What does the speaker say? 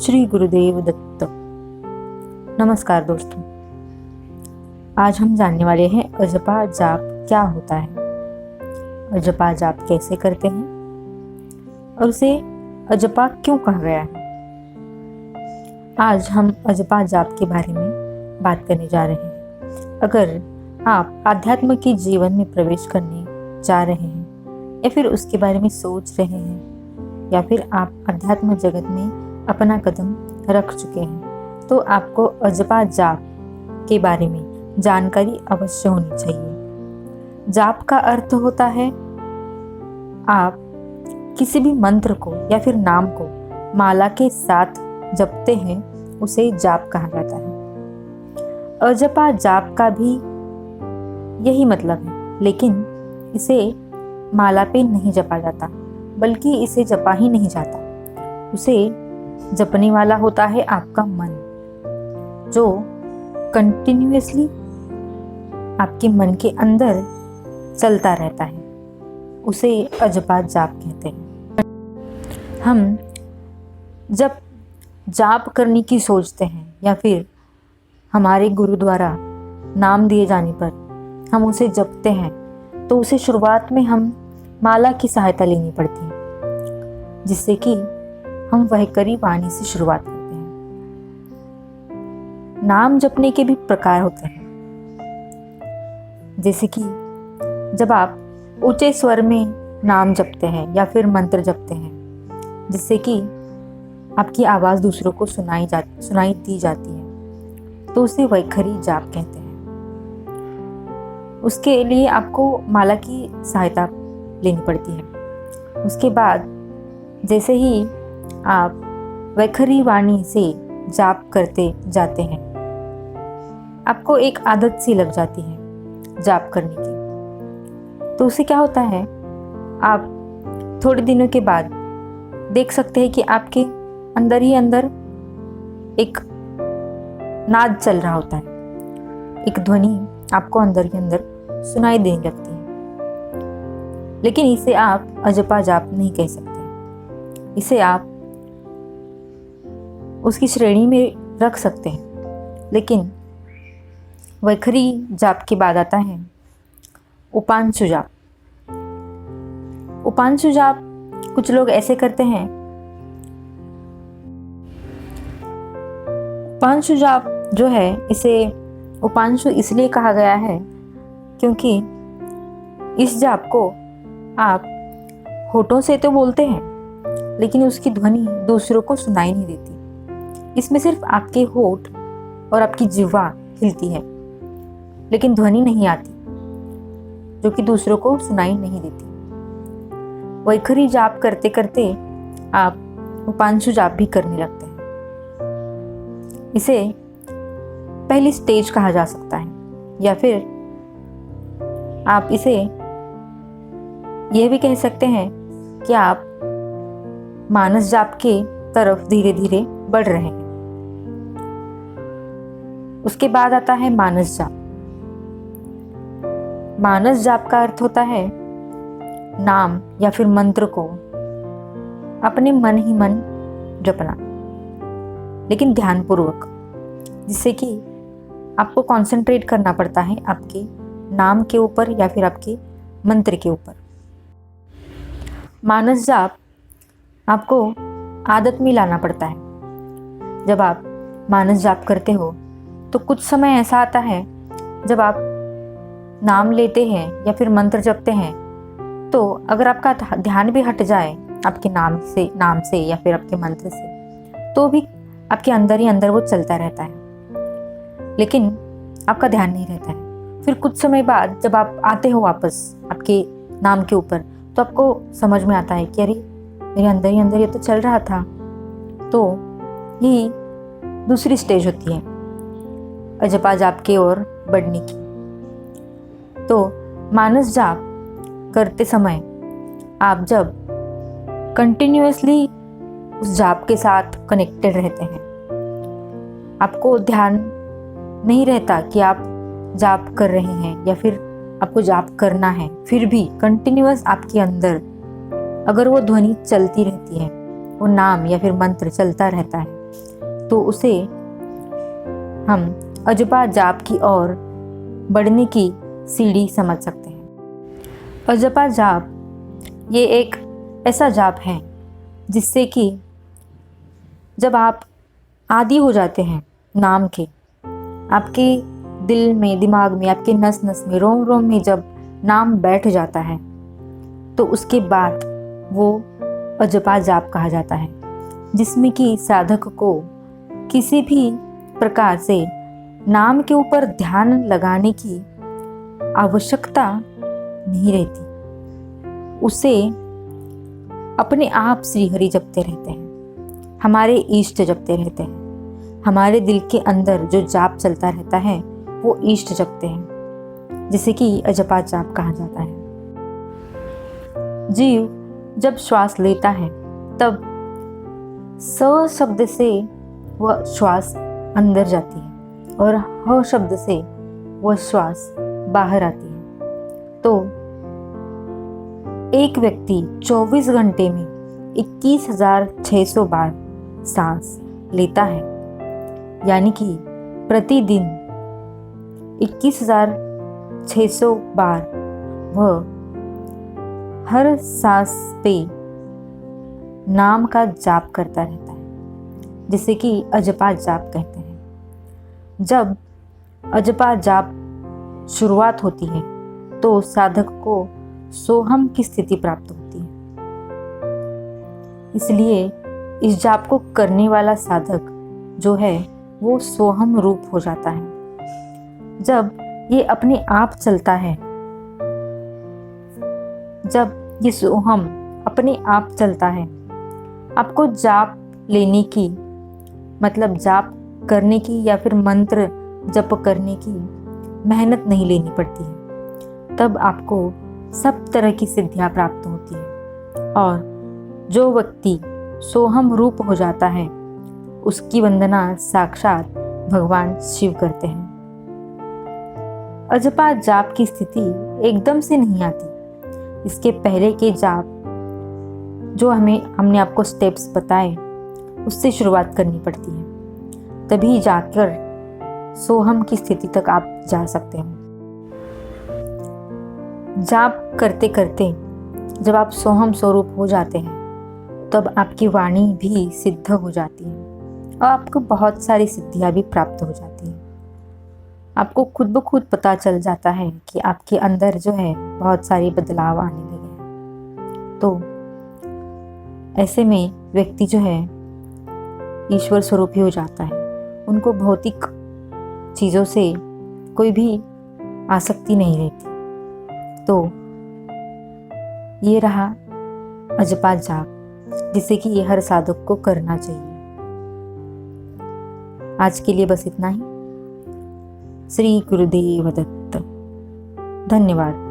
श्री गुरुदेव दत्त। नमस्कार दोस्तों, आज हम जानने वाले हैं अजपा जाप क्या होता है, अजपा जाप कैसे करते हैं और उसे अजपा क्यों कहा गया है। आज हम अजपा जाप के बारे में बात करने जा रहे हैं। अगर आप आध्यात्म के जीवन में प्रवेश करने जा रहे हैं या फिर उसके बारे में सोच रहे हैं या फिर आप अध्यात्म जगत में अपना कदम रख चुके हैं तो आपको अजपा जाप के बारे में जानकारी अवश्य होनी चाहिए। जाप का अर्थ होता है आप किसी भी मंत्र को या फिर नाम को माला के साथ जपते हैं, उसे जाप कहा जाता है। अजपा जाप का भी यही मतलब है, लेकिन इसे माला पे नहीं जपा जाता, बल्कि इसे जपा ही नहीं जाता। उसे जपने वाला होता है आपका मन, जो कंटिन्यूअसली आपके मन के अंदर चलता रहता है। उसे अजपा जाप कहते हैं। हम जब जाप करने की सोचते हैं या फिर हमारे गुरु द्वारा नाम दिए जाने पर हम उसे जपते हैं, तो उसे शुरुआत में हम माला की सहायता लेनी पड़ती है, जिससे कि हम वहकरी वाणी से शुरुआत करते हैं। नाम जपने के भी प्रकार होते हैं, जैसे कि जब आप ऊंचे स्वर में नाम जपते हैं या फिर मंत्र जपते हैं, जिससे कि आपकी आवाज़ दूसरों को सुनाई दी जाती है, तो उसे वैखरी जाप कहते हैं। उसके लिए आपको माला की सहायता लेनी पड़ती है। उसके बाद जैसे ही आप वैखरी वाणी से जाप करते जाते हैं, आपको एक आदत सी लग जाती है जाप करने की। तो उससे क्या होता है, आप थोड़े दिनों के बाद देख सकते हैं कि आपके अंदर ही अंदर एक नाद चल रहा होता है, एक ध्वनि आपको अंदर ही अंदर सुनाई देने लगती है। लेकिन इसे आप अजपा जाप नहीं कह सकते, इसे आप उसकी श्रेणी में रख सकते हैं। लेकिन वैखरी जाप के बाद आता है उपांशु जाप। उपांशु जाप कुछ लोग ऐसे करते हैं। उपांशु जाप जो है, इसे उपांशु इसलिए कहा गया है क्योंकि इस जाप को आप होठों से तो बोलते हैं, लेकिन उसकी ध्वनि दूसरों को सुनाई नहीं देती। इसमें सिर्फ आपके होठ और आपकी जिह्वा हिलती है, लेकिन ध्वनि नहीं आती, जो कि दूसरों को सुनाई नहीं देती। वैखरी जाप करते करते आप उपांशु जाप भी करने लगते हैं। इसे पहली स्टेज कहा जा सकता है, या फिर आप इसे यह भी कह सकते हैं कि आप मानस जाप के तरफ धीरे धीरे बढ़ रहे हैं। उसके बाद आता है मानस जाप। मानस जाप का अर्थ होता है नाम या फिर मंत्र को अपने मन ही मन जपना, लेकिन ध्यानपूर्वक, जिससे कि आपको कंसंट्रेट करना पड़ता है आपके नाम के ऊपर या फिर आपके मंत्र के ऊपर। मानस जाप आपको आदत में लाना पड़ता है। जब आप मानस जाप करते हो तो कुछ समय ऐसा आता है जब आप नाम लेते हैं या फिर मंत्र जपते हैं, तो अगर आपका ध्यान भी हट जाए आपके नाम से या फिर आपके मंत्र से, तो भी आपके अंदर ही अंदर वो चलता रहता है, लेकिन आपका ध्यान नहीं रहता है। फिर कुछ समय बाद जब आप आते हो वापस आपके नाम के ऊपर, तो आपको समझ में आता है कि अरे मेरे अंदर ही अंदर ये तो चल रहा था। तो यही दूसरी स्टेज होती है अजपा जाप की ओर बढ़ने की। तो मानस जाप करते समय आप जब कंटिन्यूअसली उस जाप के साथ कनेक्टेड रहते हैं, आपको ध्यान नहीं रहता कि आप जाप कर रहे हैं या फिर आपको जाप करना है, फिर भी कंटिन्यूअस आपके अंदर अगर वो ध्वनि चलती रहती है, वो नाम या फिर मंत्र चलता रहता है, तो उसे हम अजपा जाप की ओर बढ़ने की सीढ़ी समझ सकते हैं। अजपा जाप ये एक ऐसा जाप है जिससे कि जब आप आदी हो जाते हैं नाम के, आपके दिल में, दिमाग में, आपके नस नस में, रोम रोम में जब नाम बैठ जाता है तो उसके बाद वो अजपा जाप कहा जाता है, जिसमें कि साधक को किसी भी प्रकार से नाम के ऊपर ध्यान लगाने की आवश्यकता नहीं रहती। उसे अपने आप श्री हरि जपते रहते हैं, हमारे इष्ट जपते रहते हैं। हमारे दिल के अंदर जो जाप चलता रहता है वो इष्ट जपते हैं, जिसे कि अजपा जाप कहा जाता है। जीव जब श्वास लेता है तब स शब्द से वह श्वास अंदर जाती है और ह शब्द से वह श्वास बाहर आती है। तो एक व्यक्ति 24 घंटे में 21,600 बार सांस लेता है, यानी कि प्रतिदिन 21,600 बार वह हर सांस पे नाम का जाप करता रहता है, जिसे कि अजपा जाप कहते हैं। जब अजपा जाप शुरुआत होती है तो साधक को सोहम की स्थिति प्राप्त होती है। इसलिए इस जाप को करने वाला साधक जो है वो सोहम रूप हो जाता है। जब ये अपने आप चलता है, जब ये सोहम अपने आप चलता है, आपको जाप लेने की, मतलब जाप करने की या फिर मंत्र जप करने की मेहनत नहीं लेनी पड़ती है। तब आपको सब तरह की सिद्धियां प्राप्त होती है और जो व्यक्ति सोहम रूप हो जाता है उसकी वंदना साक्षात भगवान शिव करते हैं। अजपा जाप की स्थिति एकदम से नहीं आती। इसके पहले के जाप जो हमने आपको स्टेप्स बताए उससे शुरुआत करनी पड़ती है, तभी जाकर सोहम की स्थिति तक आप जा सकते हैं। जाप करते करते जब आप सोहम स्वरूप हो जाते हैं तब आपकी वाणी भी सिद्ध हो जाती है और आपको बहुत सारी सिद्धियां भी प्राप्त हो जाती हैं। आपको खुद ब खुद पता चल जाता है कि आपके अंदर जो है बहुत सारे बदलाव आने लगे हैं। तो ऐसे में व्यक्ति जो है ईश्वर स्वरूपी हो जाता है। उनको भौतिक चीज़ों से कोई भी आसक्ति नहीं रहती। तो ये रहा अजपा जाप, जिसे कि ये हर साधक को करना चाहिए। आज के लिए बस इतना ही। श्री गुरुदेव दत्त। धन्यवाद।